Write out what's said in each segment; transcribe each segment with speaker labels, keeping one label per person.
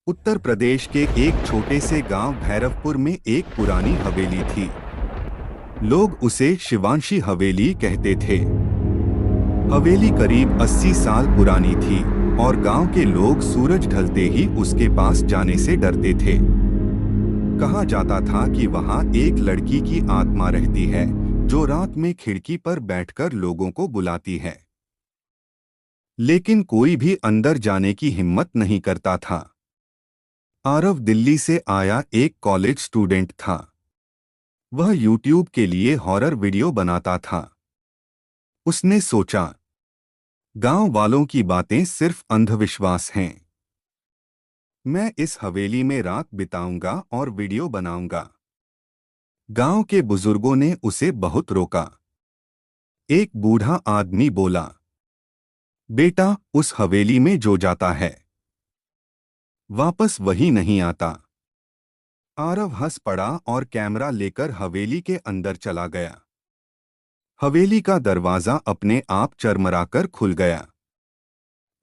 Speaker 1: उत्तर प्रदेश के एक छोटे से गांव भैरवपुर में एक पुरानी हवेली थी। लोग उसे शिवांशी हवेली कहते थे। हवेली करीब 80 साल पुरानी थी और गांव के लोग सूरज ढलते ही उसके पास जाने से डरते थे। कहा जाता था कि वहां एक लड़की की आत्मा रहती है जो रात में खिड़की पर बैठकर लोगों को बुलाती है, लेकिन कोई भी अंदर जाने की हिम्मत नहीं करता था। आरव दिल्ली से आया एक कॉलेज स्टूडेंट था। वह यूट्यूब के लिए हॉरर वीडियो बनाता था। उसने सोचा, गांव वालों की बातें सिर्फ अंधविश्वास हैं। मैं इस हवेली में रात बिताऊंगा और वीडियो बनाऊंगा। गांव के बुजुर्गों ने उसे बहुत रोका। एक बूढ़ा आदमी बोला, बेटा, उस हवेली में जो जाता है वापस वही नहीं आता। आरव हंस पड़ा और कैमरा लेकर हवेली के अंदर चला गया। हवेली का दरवाजा अपने आप चरमराकर खुल गया।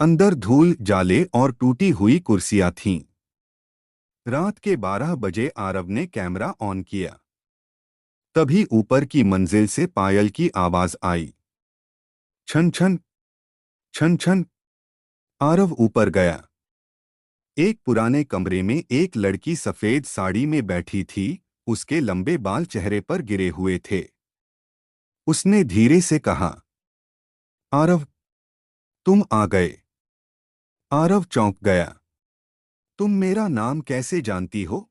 Speaker 1: अंदर धूल, जाले और टूटी हुई कुर्सियां थीं। रात के 12 बजे आरव ने कैमरा ऑन किया। तभी ऊपर की मंजिल से पायल की आवाज आई, छन छन, छन छन। आरव ऊपर गया। एक पुराने कमरे में एक लड़की सफेद साड़ी में बैठी थी। उसके लंबे बाल चेहरे पर गिरे हुए थे। उसने धीरे से कहा, आरव, तुम आ गए। आरव चौंक गया। तुम मेरा नाम कैसे जानती हो?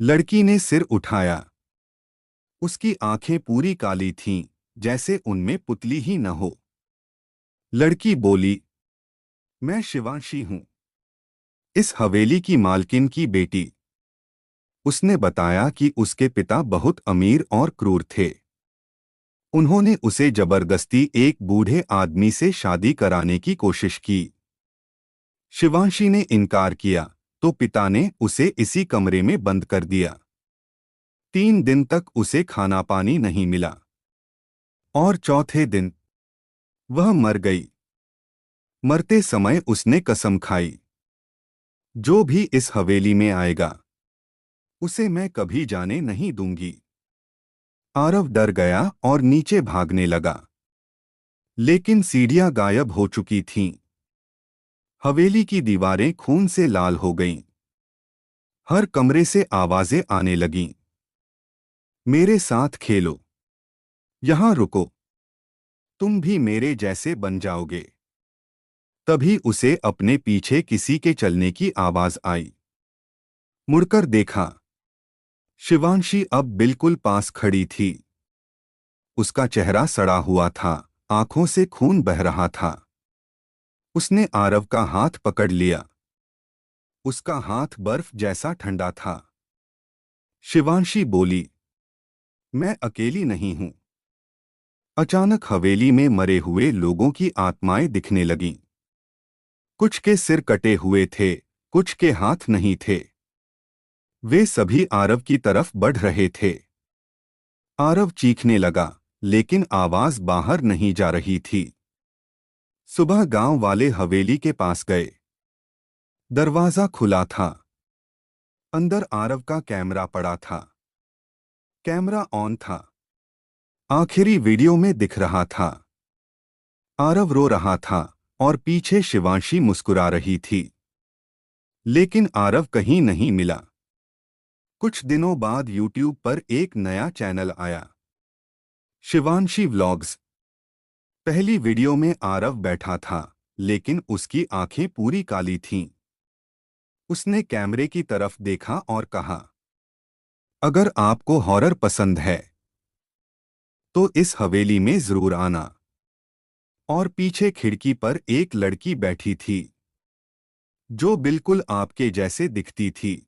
Speaker 1: लड़की ने सिर उठाया। उसकी आंखें पूरी काली थीं, जैसे उनमें पुतली ही न हो। लड़की बोली, मैं शिवांशी हूं, इस हवेली की मालकिन की बेटी। उसने बताया कि उसके पिता बहुत अमीर और क्रूर थे। उन्होंने उसे जबरदस्ती एक बूढ़े आदमी से शादी कराने की कोशिश की। शिवांशी ने इनकार किया तो पिता ने उसे इसी कमरे में बंद कर दिया। 3 दिन तक उसे खाना पानी नहीं मिला और चौथे दिन वह मर गई। मरते समय उसने कसम खाई, जो भी इस हवेली में आएगा उसे मैं कभी जाने नहीं दूंगी। आरव डर गया और नीचे भागने लगा, लेकिन सीढ़ियां गायब हो चुकी थीं। हवेली की दीवारें खून से लाल हो गईं। हर कमरे से आवाजें आने लगीं, मेरे साथ खेलो, यहां रुको, तुम भी मेरे जैसे बन जाओगे। तभी उसे अपने पीछे किसी के चलने की आवाज आई। मुड़कर देखा, शिवांशी अब बिल्कुल पास खड़ी थी। उसका चेहरा सड़ा हुआ था, आंखों से खून बह रहा था। उसने आरव का हाथ पकड़ लिया। उसका हाथ बर्फ जैसा ठंडा था। शिवांशी बोली, मैं अकेली नहीं हूं। अचानक हवेली में मरे हुए लोगों की आत्माएं दिखने लगीं। कुछ के सिर कटे हुए थे, कुछ के हाथ नहीं थे। वे सभी आरव की तरफ बढ़ रहे थे। आरव चीखने लगा, लेकिन आवाज बाहर नहीं जा रही थी। सुबह गांव वाले हवेली के पास गए। दरवाजा खुला था। अंदर आरव का कैमरा पड़ा था। कैमरा ऑन था। आखिरी वीडियो में दिख रहा था, आरव रो रहा था और पीछे शिवांशी मुस्कुरा रही थी। लेकिन आरव कहीं नहीं मिला। कुछ दिनों बाद यूट्यूब पर एक नया चैनल आया, शिवांशी व्लॉग्स। पहली वीडियो में आरव बैठा था, लेकिन उसकी आंखें पूरी काली थीं। उसने कैमरे की तरफ देखा और कहा, अगर आपको हॉरर पसंद है तो इस हवेली में जरूर आना। और पीछे खिड़की पर एक लड़की बैठी थी, जो बिल्कुल आपके जैसे दिखती थी।